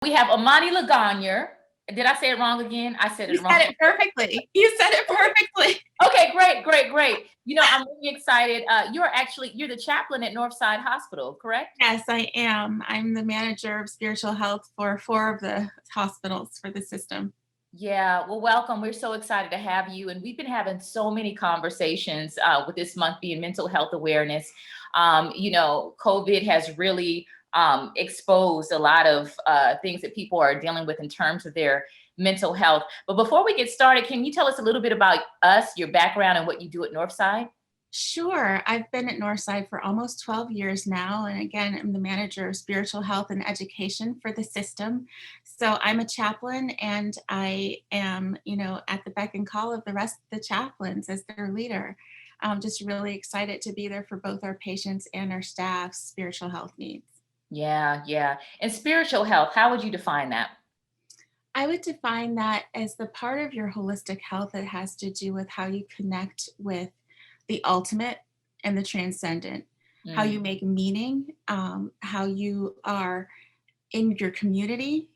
We have Amani Legangneur. Did I say it wrong again? I said You it said wrong. it perfectly. You said it perfectly. Okay, great, great, great. I'm really excited. You're the chaplain at Northside Hospital, correct? Yes, I am. I'm the manager of spiritual health for 4 of the hospitals for the system. Yeah, well, welcome. We're so excited to have you. And we've been having so many conversations with this month being mental health awareness. COVID has really exposed a lot of things that people are dealing with in terms of their mental health. But before we get started, can you tell us a little bit about us, your background, and what you do at Northside? Sure. I've been at Northside for almost 12 years now. And again, I'm the manager of spiritual health and education for the system. So I'm a chaplain and I am, at the beck and call of the rest of the chaplains as their leader. I'm just really excited to be there for both our patients and our staff's spiritual health needs. Yeah, yeah. And spiritual health, how would you define that? I would define that as the part of your holistic health that has to do with how you connect with the ultimate and the transcendent, how you Mm, make meaning, how you are in your community,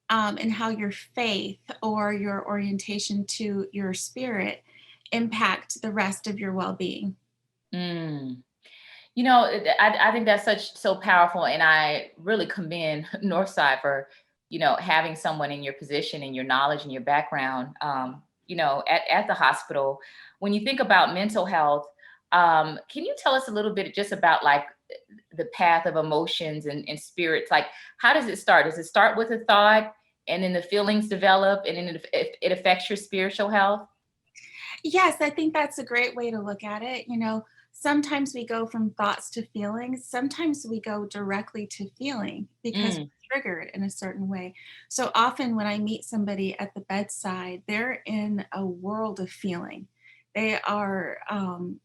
and how your faith or your orientation to your spirit impact the rest of your well being. mm. I think that's so powerful, and I really commend Northside for, having someone in your position and your knowledge and your background, at the hospital. When you think about mental health, can you tell us a little bit just about like the path of emotions and spirits? Like, how does it start? Does it start with a thought, and then the feelings develop, and then it affects your spiritual health? Yes, I think that's a great way to look at it. Sometimes we go from thoughts to feelings. Sometimes we go directly to feeling because Mm, we're triggered in a certain way. So often when I meet somebody at the bedside, they're in a world of feeling. They are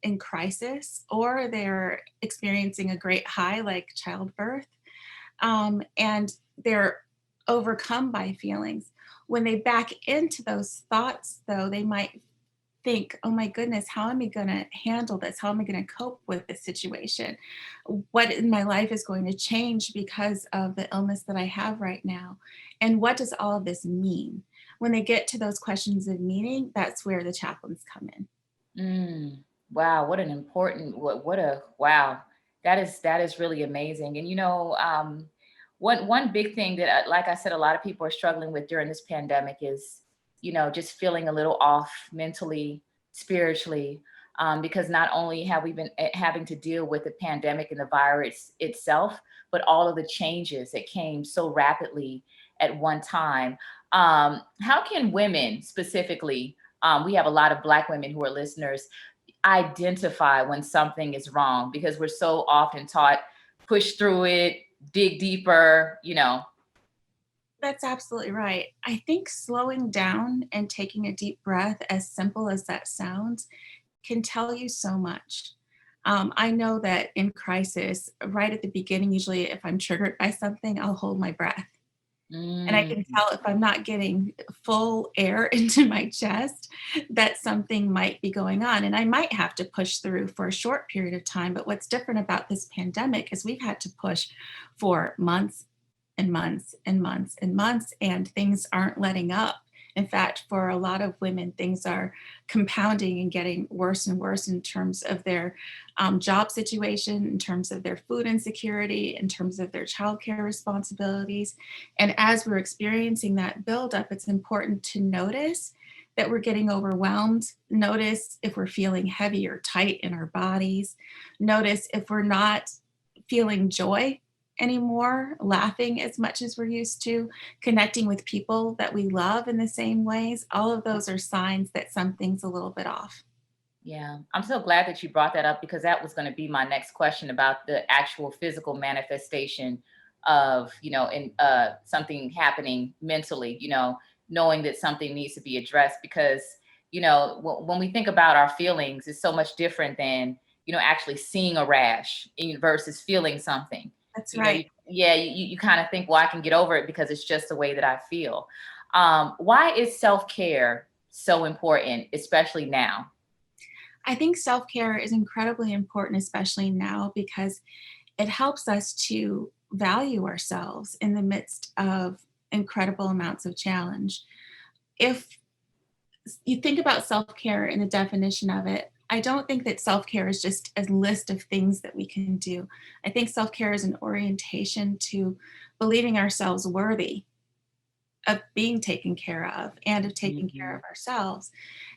in crisis or they're experiencing a great high like childbirth, and they're overcome by feelings. When they back into those thoughts, though, they might think, oh my goodness, how am I going to handle this? How am I going to cope with this situation? What in my life is going to change because of the illness that I have right now? And what does all of this mean? When they get to those questions of meaning, that's where the chaplains come in. mm. Wow, what an important what a wow. That is really amazing. And one big thing that like I said, a lot of people are struggling with during this pandemic is, just feeling a little off mentally, spiritually, because not only have we been having to deal with the pandemic and the virus itself, but all of the changes that came so rapidly at one time. How can women specifically, we have a lot of Black women who are listeners, identify when something is wrong because we're so often taught push through it, dig deeper. That's absolutely right. I think slowing down and taking a deep breath, as simple as that sounds, can tell you so much. I know that in crisis, right at the beginning, usually if I'm triggered by something, I'll hold my breath. And I Mm, can tell if I'm not getting full air into my chest that something might be going on. And I might have to push through for a short period of time. But what's different about this pandemic is we've had to push for months and months and months and months, and things aren't letting up. In fact, for a lot of women, things are compounding and getting worse and worse in terms of their job situation, in terms of their food insecurity, in terms of their childcare responsibilities. And as we're experiencing that buildup, it's important to notice that we're getting overwhelmed. Notice if we're feeling heavy or tight in our bodies. Notice if we're not feeling joy anymore, laughing as much as we're used to, connecting with people that we love in the same ways. All of those are signs that something's a little bit off. yeah, I'm so glad that you brought that up because that was going to be my next question about the actual physical manifestation of, in something happening mentally, knowing that something needs to be addressed because, when we think about our feelings, it's so much different than, actually seeing a rash versus feeling something. That's You, right. yeah, you kind of think, well, I can get over it because it's just the way that I feel. Why is self-care so important, especially now? I think self care is incredibly important, especially now, because it helps us to value ourselves in the midst of incredible amounts of challenge. If you think about self-care and the definition of it, I don't think that self-care is just a list of things that we can do. I think self-care is an orientation to believing ourselves worthy of being taken care of and of taking care Mhm. of ourselves.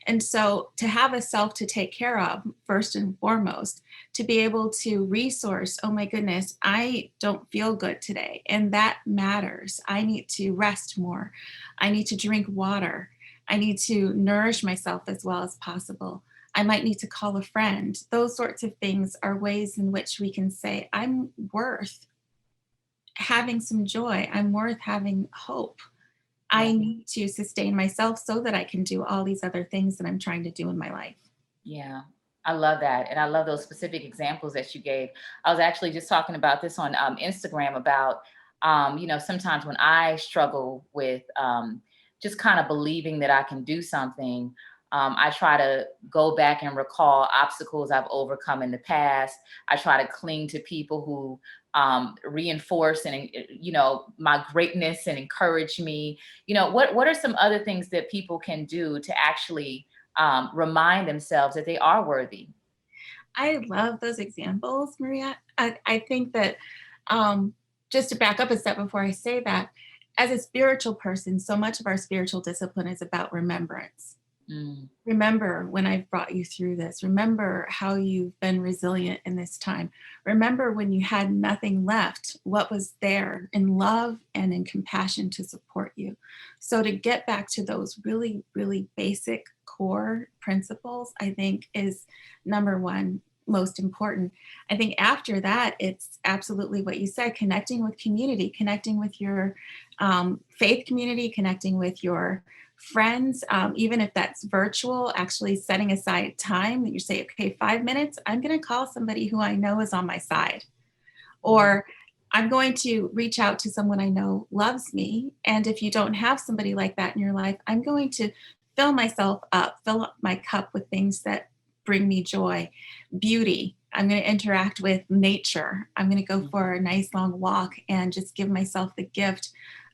And so to have a self to take care of, first and foremost, to be able to resource, oh my goodness, I don't feel good today. And that matters. I need to rest more. I need to drink water. I need to nourish myself as well as possible. I might need to call a friend. Those sorts of things are ways in which we can say, I'm worth having some joy. I'm worth having hope. I Yeah. need to sustain myself so that I can do all these other things that I'm trying to do in my life. Yeah, I love that. And I love those specific examples that you gave. I was actually just talking about this on Instagram about, sometimes when I struggle with just kind of believing that I can do something, I try to go back and recall obstacles I've overcome in the past. I try to cling to people who reinforce and, my greatness and encourage me. What are some other things that people can do to actually remind themselves that they are worthy? I love those examples, Maria. I think that um, just to back up a step before I say that, as a spiritual person, so much of our spiritual discipline is about remembrance. Mm, Remember when I've brought you through this. Remember how you've been resilient in this time. Remember when you had nothing left, what was there in love and in compassion to support you. So, to get back to those really, really basic core principles, I think is number one, most important. I think after that, it's absolutely what you said, connecting with community, connecting with your faith community, connecting with your friends, even if that's virtual, actually setting aside time that you say, okay, 5 minutes, I'm going to call somebody who I know is on my side, yeah. or I'm going to reach out to someone I know loves me. And if you don't have somebody like that in your life, I'm going to fill myself up, fill up my cup with things that bring me joy, beauty. I'm going to interact with nature. I'm going to go Mm, for a nice long walk and just give myself the gift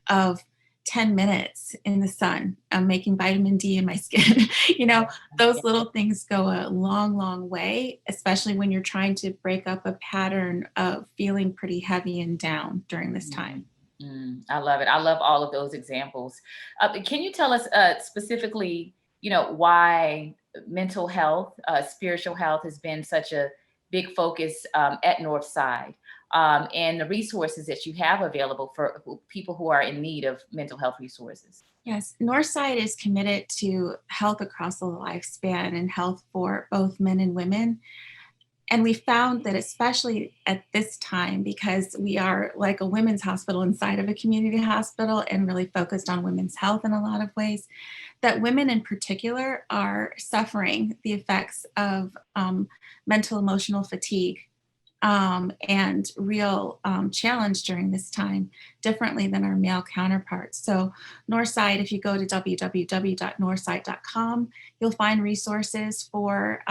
of 10 minutes in the sun. I'm making vitamin D in my skin. yeah. Those little things go a long, long way, especially when you're trying to break up a pattern of feeling pretty heavy and down during this Mm, time. I love it. I love all of those examples. Can you tell us specifically, why mental health, spiritual health has been such a big focus at Northside, and the resources that you have available for people who are in need of mental health resources? Yes, Northside is committed to health across the lifespan and health for both men and women. And we found that, especially at this time, because we are like a women's hospital inside of a community hospital and really focused on women's health in a lot of ways, that women in particular are suffering the effects of mental emotional fatigue and real challenge during this time, differently than our male counterparts. So, Northside, if you go to www.northside.com, you'll find resources for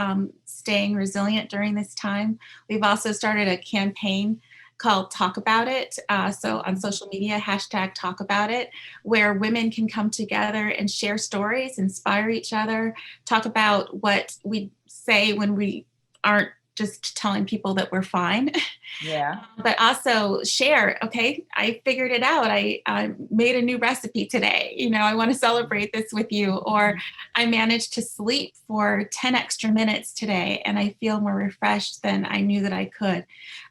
staying resilient during this time. We've also started a campaign called Talk About It. So on social media, hashtag Talk About It, where women can come together and share stories, inspire each other, talk about what we say when we aren't just telling people that we're fine, Yeah. but also share, okay, I figured it out. I made a new recipe today. I want to celebrate this with you. Or I managed to sleep for 10 extra minutes today and I feel more refreshed than I knew that I could.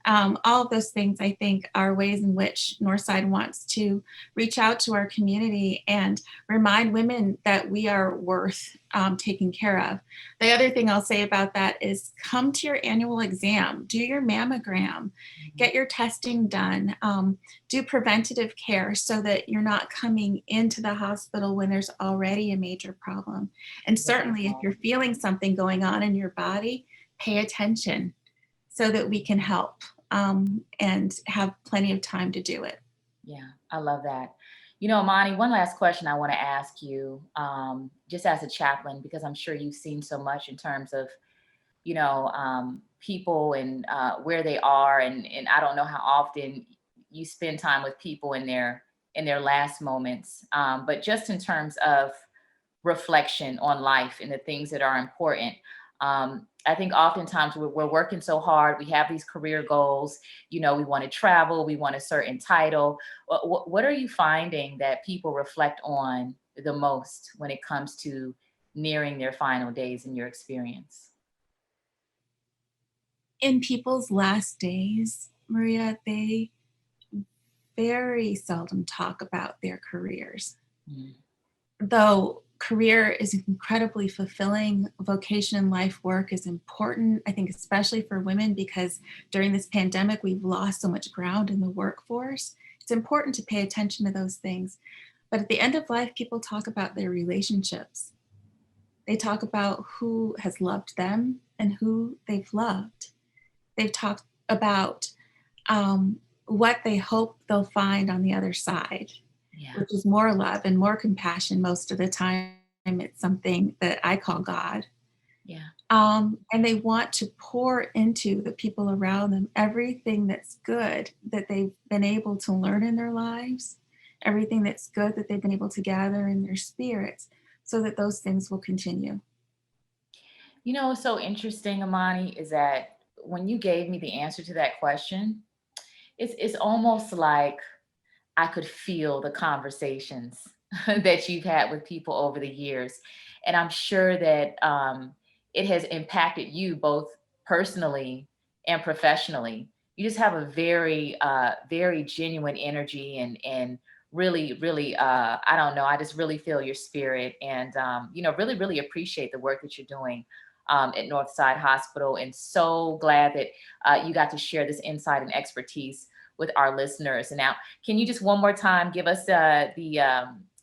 All of those things, I think, are ways in which Northside wants to reach out to our community and remind women that we are worth taking care of. The other thing I'll say about that is come to your annual exam, do your mammogram, Mhm. get your testing done, do preventative care so that you're not coming into the hospital when there's already a major problem. And certainly, if Wow. you're feeling something going on in your body, pay attention so that we can help and have plenty of time to do it. Yeah, I love that. Amani, one last question I want to ask you, just as a chaplain, because I'm sure you've seen so much in terms of, people and where they are, and I don't know how often you spend time with people in their in their last moments, but just in terms of reflection on life and the things that are important. I think oftentimes we're working so hard. We have these career goals. You know, we want to travel, we want a certain title. What are you finding that people reflect on the most when it comes to nearing their final days in your experience? In people's last days, Maria, they very seldom talk about their careers. Mm. Though career is incredibly fulfilling, vocation and life work is important, I think, especially for women, because during this pandemic, we've lost so much ground in the workforce. It's important to pay attention to those things. But at the end of life, people talk about their relationships. They talk about who has loved them and who they've loved. They've talked about what they hope they'll find on the other side, Yeah. which is more love and more compassion. Most of the time, it's something that I call God. Yeah. And they want to pour into the people around them everything that's good that they've been able to learn in their lives, everything that's good that they've been able to gather in their spirits, so that those things will continue. You know, what's so interesting, Amani, is that when you gave me the answer to that question, it's almost like I could feel the conversations that you've had with people over the years. And I'm sure that it has impacted you both personally and professionally. You just have a very, very genuine energy and really, really, I don't know, I just really feel your spirit and, you know, really, really appreciate the work that you're doing at Northside Hospital. And so glad that you got to share this insight and expertise with our listeners. And now, can you just one more time give us the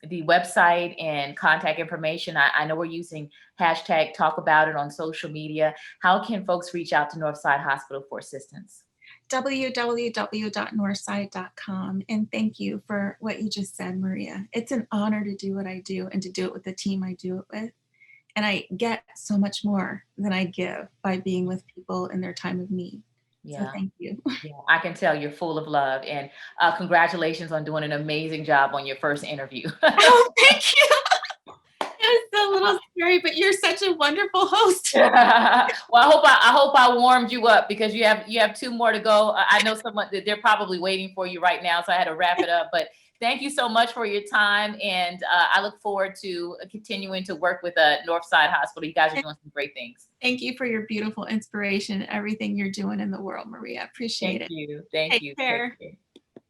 website and contact information? I know we're using hashtag talk about it on social media. How can folks reach out to Northside Hospital for assistance? www.northside.com. And thank you for what you just said, Maria. It's an honor to do what I do and to do it with the team I do it with. And I get so much more than I give by being with people in their time of need. So Yeah. thank you. Yeah, I can tell you're full of love, and congratulations on doing an amazing job on your first interview. Oh, thank you. It was a little scary, but you're such a wonderful host. Well, I hope I warmed you up because you have two more to go. I know someone that they're probably waiting for you right now, so I had to wrap it up. But thank you so much for your time, and I look forward to continuing to work with Northside Hospital. You guys are doing some great things. Thank you for your beautiful inspiration and everything you're doing in the world, Maria. Appreciate Thank it. you. Thank Take you. Take care. care.